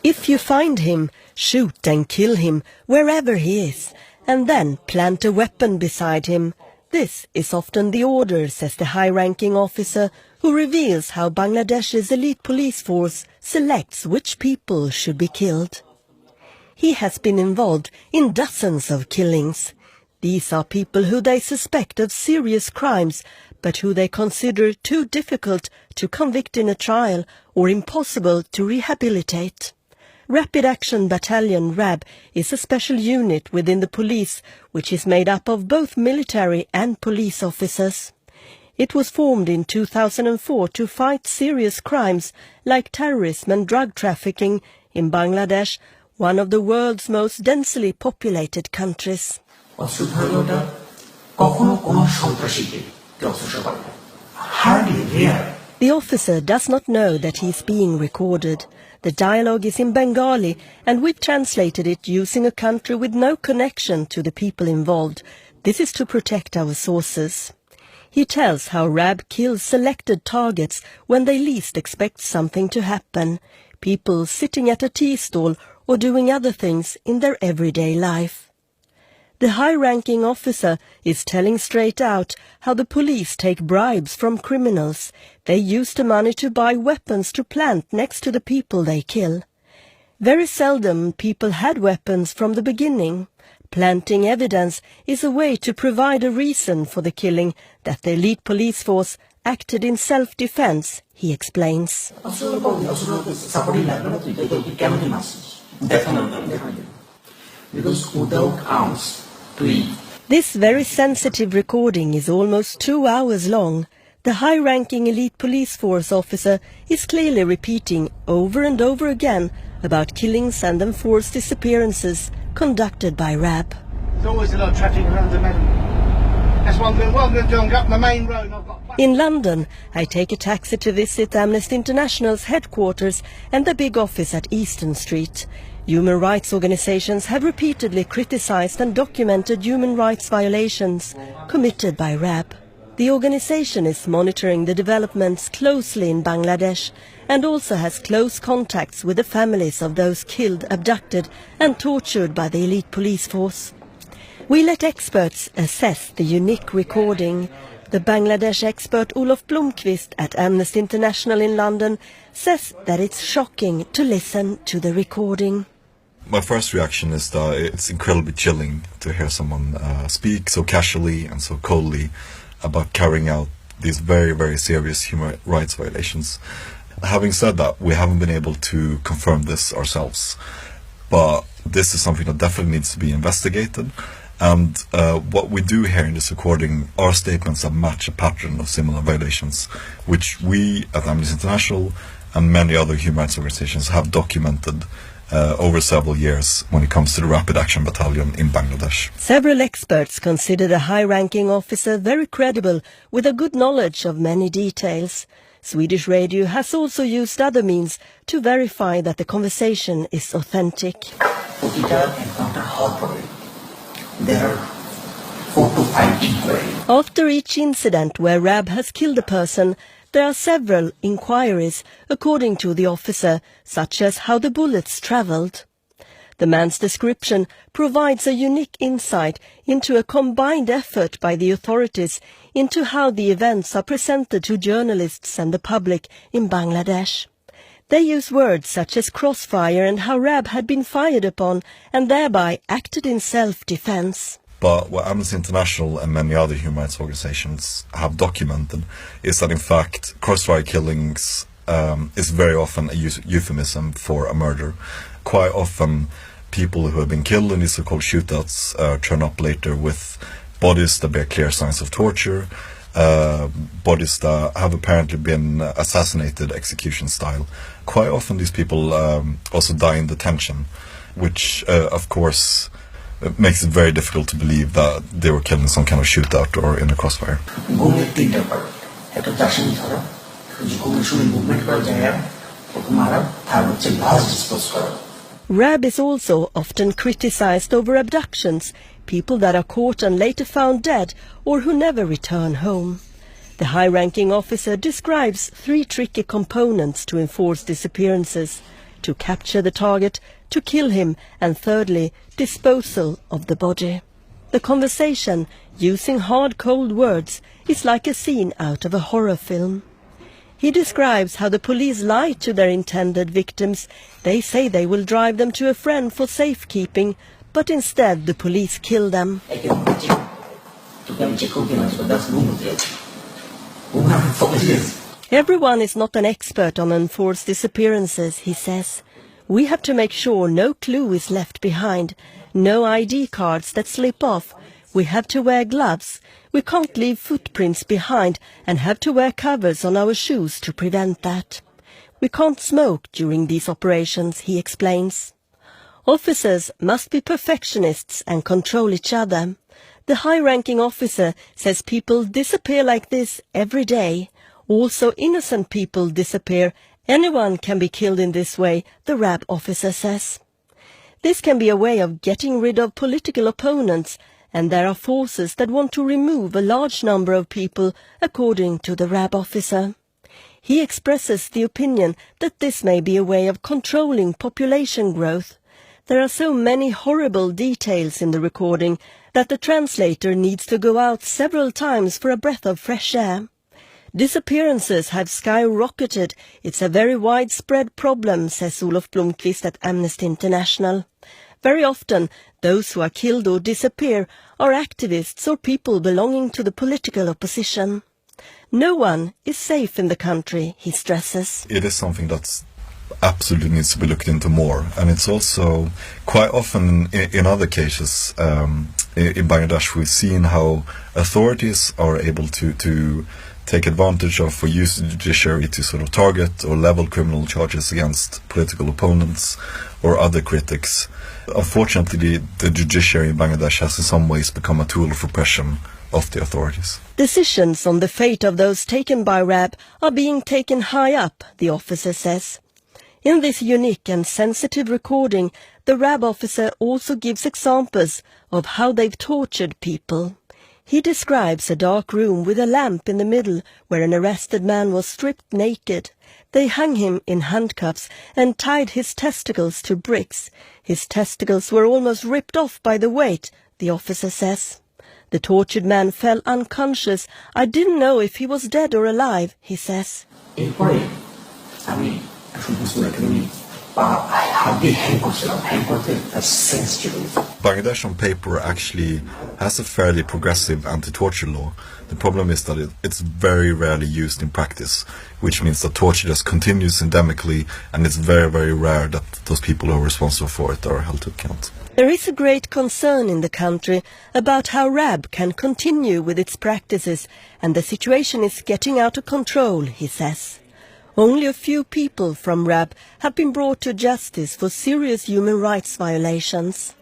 If you find him, shoot and kill him wherever he is, and then plant a weapon beside him. This is often the order, says the high-ranking officer, who reveals how Bangladesh's elite police force selects which people should be killed. He has been involved in dozens of killings. These are people who they suspect of serious crimes, but who they consider too difficult to convict in a trial or impossible to rehabilitate. Rapid Action Battalion RAB is a special unit within the police which is made up of both military and police officers. It was formed in 2004 to fight serious crimes like terrorism and drug trafficking in Bangladesh, one of the world's most densely populated countries. The officer does not know that he is being recorded. The dialogue is in Bengali, and we've translated it using a country with no connection to the people involved. This is to protect our sources. He tells how RAB kills selected targets when they least expect something to happen. People sitting at a tea stall or doing other things in their everyday life. The high-ranking officer is telling straight out how the police take bribes from criminals. They use the money to buy weapons to plant next to the people they kill. Very seldom people had weapons from the beginning. Planting evidence is a way to provide a reason for the killing, that the elite police force acted in self-defense, he explains. Because without arms, this very sensitive recording is almost 2 hours long. The high-ranking elite police force officer is clearly repeating over and over again about killings and enforced disappearances conducted by RAB. There's always a lot of traffic around the main. That's what I'm going to do. I'm going up the main road. In London, I take a taxi to visit Amnesty International's headquarters and the big office at Easton Street. Human rights organizations have repeatedly criticized and documented human rights violations committed by RAB. The organization is monitoring the developments closely in Bangladesh and also has close contacts with the families of those killed, abducted and tortured by the elite police force. We let experts assess the unique recording. The Bangladesh expert Olof Blomqvist at Amnesty International in London says that it's shocking to listen to the recording. My first reaction is that it's incredibly chilling to hear someone speak so casually and so coldly about carrying out these very, very serious human rights violations. Having said that, we haven't been able to confirm this ourselves, but this is something that definitely needs to be investigated. And what we do here in this recording are statements that match a pattern of similar violations, which we at Amnesty International and many other human rights organizations have documented over several years when it comes to the Rapid Action Battalion in Bangladesh. Several experts consider the high-ranking officer very credible with a good knowledge of many details. Swedish radio has also used other means to verify that the conversation is authentic. There are 4 to 5 inquiries. After each incident where RAB has killed a person, there are several inquiries, according to the officer, such as how the bullets travelled. The man's description provides a unique insight into a combined effort by the authorities into how the events are presented to journalists and the public in Bangladesh. They use words such as crossfire and how RAB had been fired upon and thereby acted in self-defense. But what Amnesty International and many other human rights organizations have documented is that in fact crossfire killings is very often a euphemism for a murder. Quite often people who have been killed in these so-called shootouts turn up later with bodies that bear clear signs of torture, bodies that have apparently been assassinated execution style. Quite often these people also die in detention, which of course it makes it very difficult to believe that they were killed in some kind of shootout or in a crossfire. RAB is also often criticized over abductions, people that are caught and later found dead or who never return home. The high-ranking officer describes 3 tricky components to enforce disappearances: to capture the target, to kill him, and thirdly, disposal of the body. The conversation, using hard, cold words, is like a scene out of a horror film. He describes how the police lie to their intended victims. They say they will drive them to a friend for safekeeping, but instead the police kill them. Everyone is not an expert on enforced disappearances, he says. We have to make sure no clue is left behind, no ID cards that slip off. We have to wear gloves. We can't leave footprints behind and have to wear covers on our shoes to prevent that. We can't smoke during these operations, he explains. Officers must be perfectionists and control each other. The high-ranking officer says people disappear like this every day. Also innocent people disappear. Anyone can be killed in this way, the RAB officer says. This can be a way of getting rid of political opponents, and there are forces that want to remove a large number of people, according to the RAB officer. He expresses the opinion that this may be a way of controlling population growth. There are so many horrible details in the recording that the translator needs to go out several times for a breath of fresh air. Disappearances have skyrocketed. It's a very widespread problem, says Olof Blomqvist at Amnesty International. Very often, those who are killed or disappear are activists or people belonging to the political opposition. No one is safe in the country, he stresses. It is something that's absolutely needs to be looked into more, and it's also quite often in other cases in Bangladesh we've seen how authorities are able to take advantage of or use the judiciary to sort of target or level criminal charges against political opponents or other critics. Unfortunately, the judiciary in Bangladesh has in some ways become a tool of repression of the authorities. Decisions on the fate of those taken by RAB are being taken high up, the officer says. In this unique and sensitive recording, the RAB officer also gives examples of how they've tortured people. He describes a dark room with a lamp in the middle where an arrested man was stripped naked. They hung him in handcuffs and tied his testicles to bricks. His testicles were almost ripped off by the weight, the officer says. The tortured man fell unconscious. I didn't know if he was dead or alive, he says. Bangladesh on paper actually has a fairly progressive anti-torture law. The problem is that it's very rarely used in practice, which means that torture just continues endemically, and it's very, very rare that those people who are responsible for it are held to account. There is a great concern in the country about how RAB can continue with its practices, and the situation is getting out of control, he says. Only a few people from RAB have been brought to justice for serious human rights violations.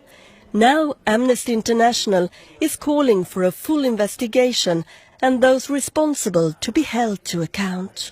Now Amnesty International is calling for a full investigation and those responsible to be held to account.